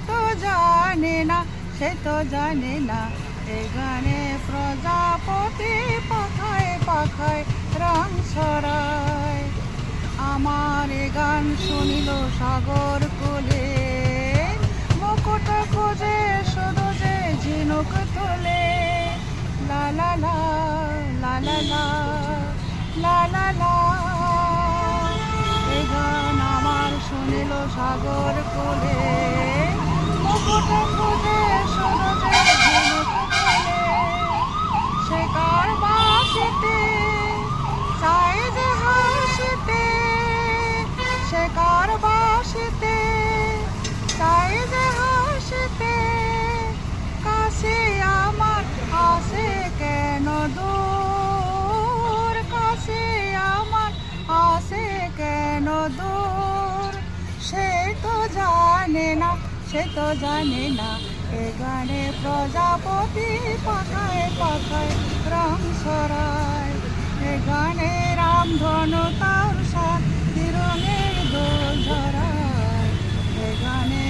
তো জানে না, সে তো জানে না এ গানে প্রজাপতি পাখায় পাখায় রং ছড়ায়। আমার এ গান শুনিল সাগর কোলে, মুকুট খুঁজে শুধু যে ঝিনুক তোলে। লা লা লা লা লা লা লা লা লা। এ গান আমার শুনিল সাগর কোলে, মুকুট খুঁজে শুধু যে ঝিনুক তোলে। সে কার বাঁশিতে চায় যে হাসিতে, সে কার বাঁশিতে চায় যে হাসিতে। কাছে আমার আসে কেন দূর, কাছে আমার আসে কেন দূর। সে তো জানে না, সে তো জানে না এ গানে প্রজাপতি পাখায় পাখায় রং ছড়ায়। এ গানে রামধনু তার সাথী রঙের দোল ঝরায়। এ গানে